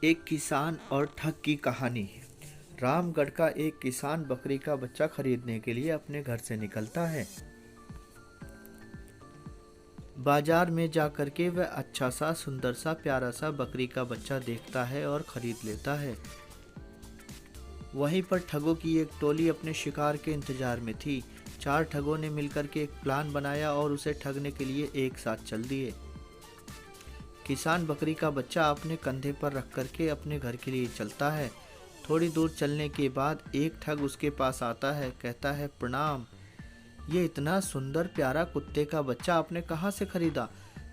एक किसान और ठग की कहानी। रामगढ़ का एक किसान बकरी का बच्चा खरीदने के लिए अपने घर से निकलता है। बाजार में जाकर के वह अच्छा सा सुंदर सा प्यारा सा बकरी का बच्चा देखता है और खरीद लेता है। वहीं पर ठगों की एक टोली अपने शिकार के इंतजार में थी। 4 ठगों ने मिलकर के एक प्लान बनाया और उसे ठगने के लिए एक साथ चल दिए। किसान बकरी का बच्चा अपने कंधे पर रख करके अपने घर के लिए चलता है। थोड़ी दूर चलने के बाद एक ठग उसके पास आता है, कहता है प्रणाम, ये इतना सुंदर प्यारा कुत्ते का बच्चा आपने कहाँ से खरीदा?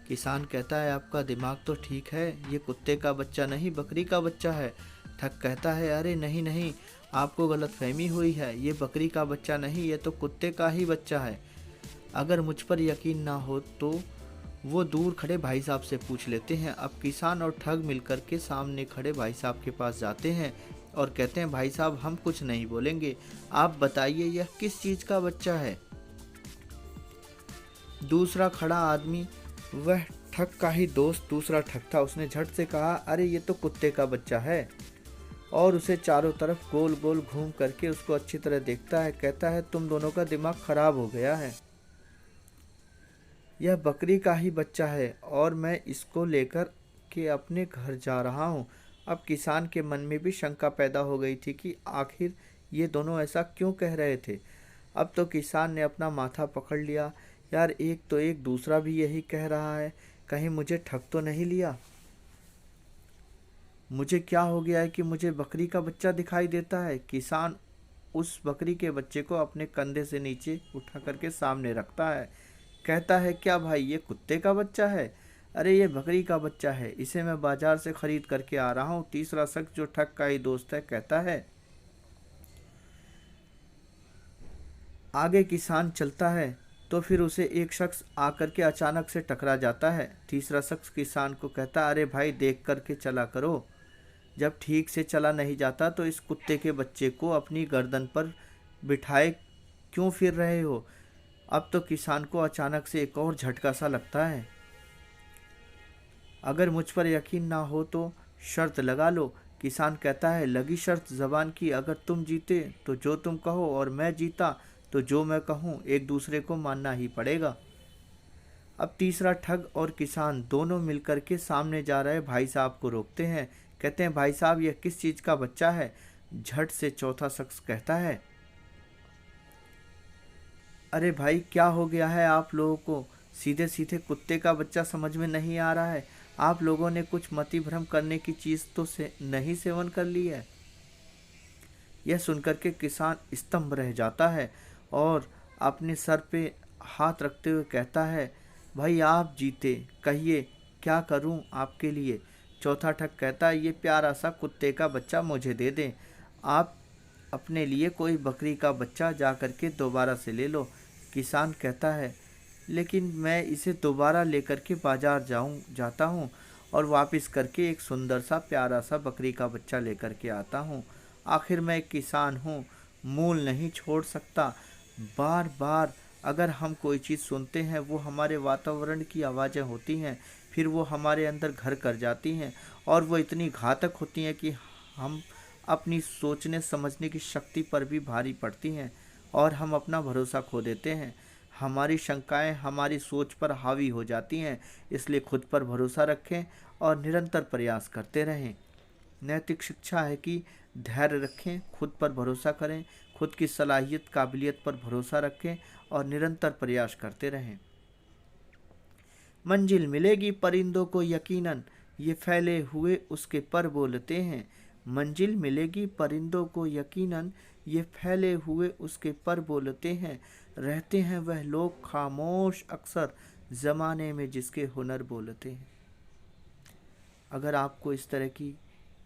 किसान कहता है आपका दिमाग तो ठीक है, ये कुत्ते का बच्चा नहीं बकरी का बच्चा है। ठग कहता है अरे नहीं नहीं, आपको गलतफहमी हुई है, ये बकरी का बच्चा नहीं, ये तो कुत्ते का ही बच्चा है। अगर मुझ पर यकीन ना हो तो वो दूर खड़े भाई साहब से पूछ लेते हैं। अब किसान और ठग मिलकर के सामने खड़े भाई साहब के पास जाते हैं और कहते हैं भाई साहब हम कुछ नहीं बोलेंगे, आप बताइए यह किस चीज़ का बच्चा है। दूसरा खड़ा आदमी वह ठग का ही दोस्त दूसरा ठग था, उसने झट से कहा अरे ये तो कुत्ते का बच्चा है, और उसे चारों तरफ गोल गोल घूम करके उसको अच्छी तरह देखता है। कहता है तुम दोनों का दिमाग खराब हो गया है, यह बकरी का ही बच्चा है और मैं इसको लेकर के अपने घर जा रहा हूँ। अब किसान के मन में भी शंका पैदा हो गई थी कि आखिर ये दोनों ऐसा क्यों कह रहे थे। अब तो किसान ने अपना माथा पकड़ लिया, यार एक तो एक दूसरा भी यही कह रहा है, कहीं मुझे ठग तो नहीं लिया। मुझे क्या हो गया है कि मुझे बकरी का बच्चा दिखाई देता है। किसान उस बकरी के बच्चे को अपने कंधे से नीचे उठा करके सामने रखता है। कहता है क्या भाई ये कुत्ते का बच्चा है? अरे ये बकरी का बच्चा है, इसे मैं बाजार से खरीद करके आ रहा हूँ। तीसरा शख्स जो ठग का ही दोस्त है कहता है। आगे किसान चलता है तो फिर उसे एक शख्स आकर के अचानक से टकरा जाता है। तीसरा शख्स किसान को कहता अरे भाई देख करके चला करो, जब ठीक से चला नहीं जाता तो इस कुत्ते के बच्चे को अपनी गर्दन पर बिठाए क्यों फिर रहे हो। अब तो किसान को अचानक से एक और झटका सा लगता है। अगर मुझ पर यकीन ना हो तो शर्त लगा लो। किसान कहता है लगी शर्त ज़बान की, अगर तुम जीते तो जो तुम कहो और मैं जीता तो जो मैं कहूँ, एक दूसरे को मानना ही पड़ेगा। अब तीसरा ठग और किसान दोनों मिलकर के सामने जा रहे भाई साहब को रोकते हैं। कहते हैं भाई साहब यह किस चीज़ का बच्चा है? झट से चौथा शख्स कहता है अरे भाई क्या हो गया है आप लोगों को? सीधे सीधे कुत्ते का बच्चा समझ में नहीं आ रहा है? आप लोगों ने कुछ मति भ्रम करने की चीज़ तो से नहीं सेवन कर ली है? यह सुनकर के किसान स्तंभ रह जाता है और अपने सर पे हाथ रखते हुए कहता है भाई आप जीते, कहिए क्या करूं आपके लिए। चौथा ठग कहता है ये प्यारा सा कुत्ते का बच्चा मुझे दे दें, आप अपने लिए कोई बकरी का बच्चा जा कर के दोबारा से ले लो। किसान कहता है लेकिन मैं इसे दोबारा लेकर के बाजार जाता हूँ और वापस करके एक सुंदर सा प्यारा सा बकरी का बच्चा लेकर के आता हूँ। आखिर मैं एक किसान हूँ, मूल नहीं छोड़ सकता। बार बार अगर हम कोई चीज़ सुनते हैं वो हमारे वातावरण की आवाज़ें होती हैं, फिर वो हमारे अंदर घर कर जाती हैं और वो इतनी घातक होती हैं कि हम अपनी सोचने समझने की शक्ति पर भी भारी पड़ती हैं और हम अपना भरोसा खो देते हैं। हमारी शंकाएं हमारी सोच पर हावी हो जाती हैं, इसलिए खुद पर भरोसा रखें और निरंतर प्रयास करते रहें। नैतिक शिक्षा है कि धैर्य रखें, खुद पर भरोसा करें, खुद की सलाहियत काबिलियत पर भरोसा रखें और निरंतर प्रयास करते रहें। मंजिल मिलेगी परिंदों को यकीनन, ये फैले हुए उसके पर बोलते हैं। मंजिल मिलेगी परिंदों को यकीनन, ये फैले हुए उसके पर बोलते हैं। रहते हैं वह लोग खामोश अक्सर, ज़माने में जिसके हुनर बोलते हैं। अगर आपको इस तरह की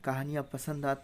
कहानियाँ पसंद आती